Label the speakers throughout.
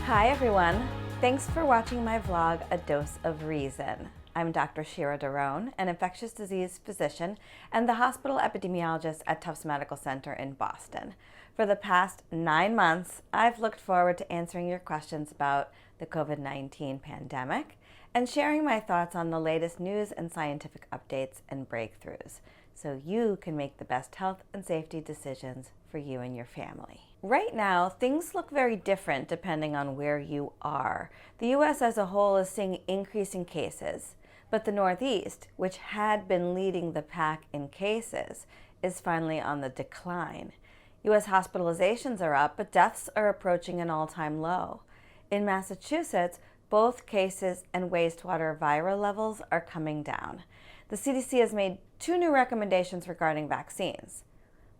Speaker 1: Hi everyone, thanks for watching my vlog, A Dose of Reason. I'm Dr. Shira Doron, an infectious disease physician and the hospital epidemiologist at Tufts Medical Center in Boston. For the past 9 months, I've looked forward to answering your questions about the COVID-19 pandemic and sharing my thoughts on the latest news and scientific updates and breakthroughs, so you can make the best health and safety decisions for you and your family. Right now, things look very different depending on where you are. The U.S. as a whole is seeing increasing cases, but the Northeast, which had been leading the pack in cases, is finally on the decline. U.S. hospitalizations are up, but deaths are approaching an all-time low. In Massachusetts, both cases and wastewater viral levels are coming down. The CDC has made 2 new recommendations regarding vaccines.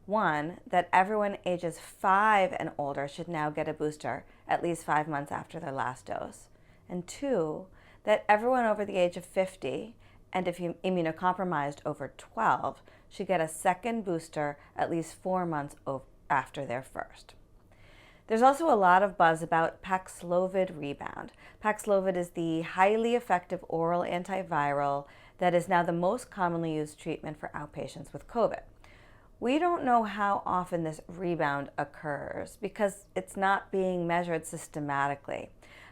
Speaker 1: One, that everyone ages 5 and older should now get a booster at least 5 months after their last dose. And 2, that everyone over the age of 50 and if immunocompromised over 12 should get a second booster at least 4 months after their first. There's also a lot of buzz about Paxlovid Rebound. Paxlovid is the highly effective oral antiviral that is now the most commonly used treatment for outpatients with COVID. We don't know how often this rebound occurs because it's not being measured systematically,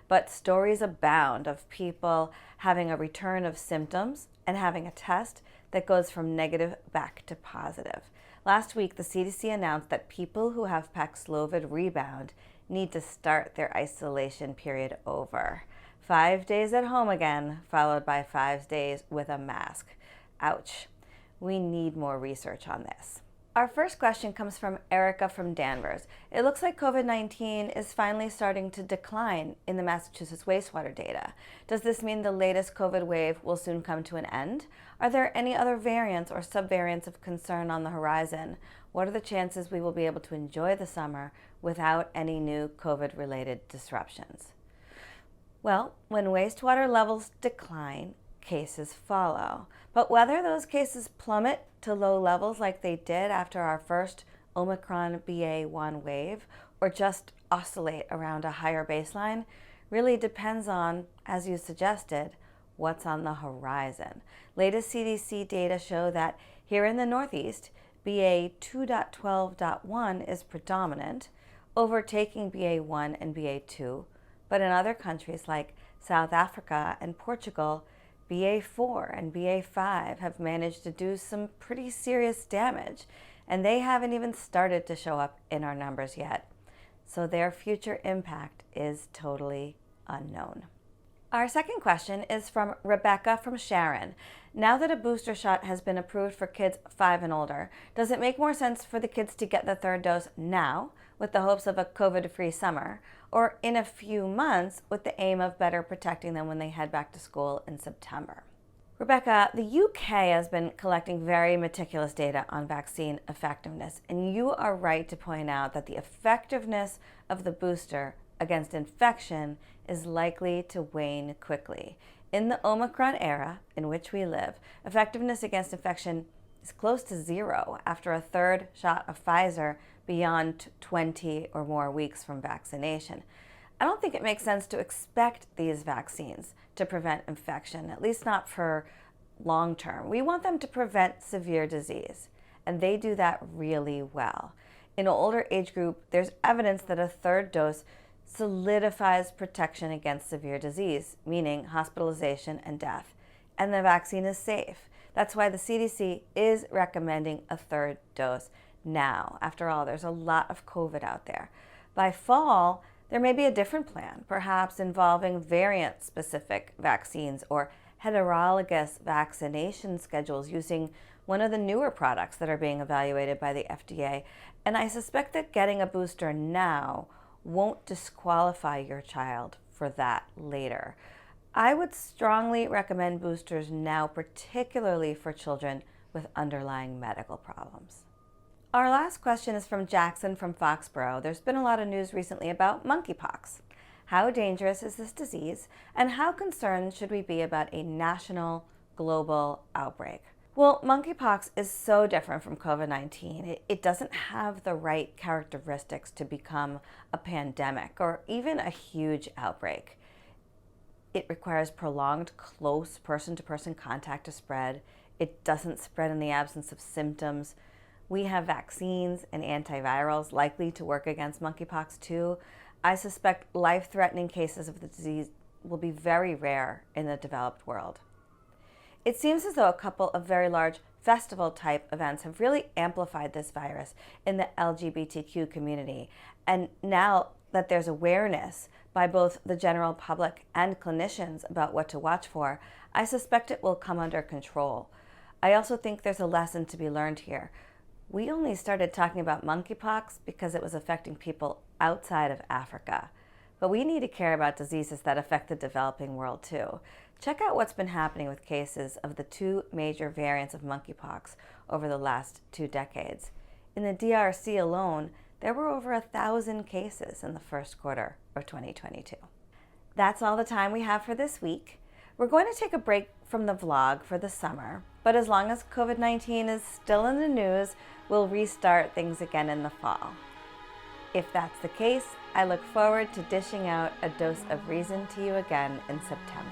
Speaker 1: but stories abound of people having a return of symptoms and having a test that goes from negative back to positive. Last week, the CDC announced that people who have Paxlovid Rebound need to start their isolation period over. 5 days at home again, followed by 5 days with a mask. Ouch. We need more research on this. Our first question comes from Erica from Danvers. It looks like COVID-19 is finally starting to decline in the Massachusetts wastewater data. Does this mean the latest COVID wave will soon come to an end? Are there any other variants or subvariants of concern on the horizon? What are the chances we will be able to enjoy the summer without any new COVID-related disruptions? Well, when wastewater levels decline, cases follow. But whether those cases plummet to low levels like they did after our first Omicron BA.1 wave, or just oscillate around a higher baseline, really depends on, as you suggested, what's on the horizon. Latest CDC data show that here in the Northeast, BA 2.12.1 is predominant, overtaking BA.1 and BA.2, but in other countries like South Africa and Portugal, BA.4 and BA.5 have managed to do some pretty serious damage, and they haven't even started to show up in our numbers yet. So their future impact is totally unknown. Our second question is from Rebecca from Sharon. Now that a booster shot has been approved for kids 5 and older, does it make more sense for the kids to get the 3rd dose now with the hopes of a COVID-free summer, or in a few months with the aim of better protecting them when they head back to school in September? Rebecca, the UK has been collecting very meticulous data on vaccine effectiveness, and you are right to point out that the effectiveness of the booster against infection is likely to wane quickly. In the Omicron era in which we live, effectiveness against infection is close to 0 after a 3rd shot of Pfizer beyond 20 or more weeks from vaccination. I don't think it makes sense to expect these vaccines to prevent infection, at least not for long term. We want them to prevent severe disease, and they do that really well. In an older age group, there's evidence that a 3rd dose solidifies protection against severe disease, meaning hospitalization and death, and the vaccine is safe. That's why the CDC is recommending a 3rd dose now. After all, there's a lot of COVID out there. By fall, there may be a different plan, perhaps involving variant-specific vaccines or heterologous vaccination schedules using one of the newer products that are being evaluated by the FDA. And I suspect that getting a booster now won't disqualify your child for that later. I would strongly recommend boosters now, particularly for children with underlying medical problems. Our last question is from Jackson from Foxborough. There's been a lot of news recently about monkeypox. How dangerous is this disease, and how concerned should we be about a national, global outbreak? Well, monkeypox is so different from COVID-19. It doesn't have the right characteristics to become a pandemic or even a huge outbreak. It requires prolonged, close person-to-person contact to spread. It doesn't spread in the absence of symptoms. We have vaccines and antivirals likely to work against monkeypox too. I suspect life-threatening cases of the disease will be very rare in the developed world. It seems as though a couple of very large festival-type events have really amplified this virus in the LGBTQ community. And now that there's awareness by both the general public and clinicians about what to watch for, I suspect it will come under control. I also think there's a lesson to be learned here. We only started talking about monkeypox because it was affecting people outside of Africa. But we need to care about diseases that affect the developing world too. Check out what's been happening with cases of the two major variants of monkeypox over the last 2 decades. In the DRC alone, there were over 1,000 cases in the first quarter of 2022. That's all the time we have for this week. We're going to take a break from the vlog for the summer, but as long as COVID-19 is still in the news, we'll restart things again in the fall. If that's the case, I look forward to dishing out a dose of reason to you again in September.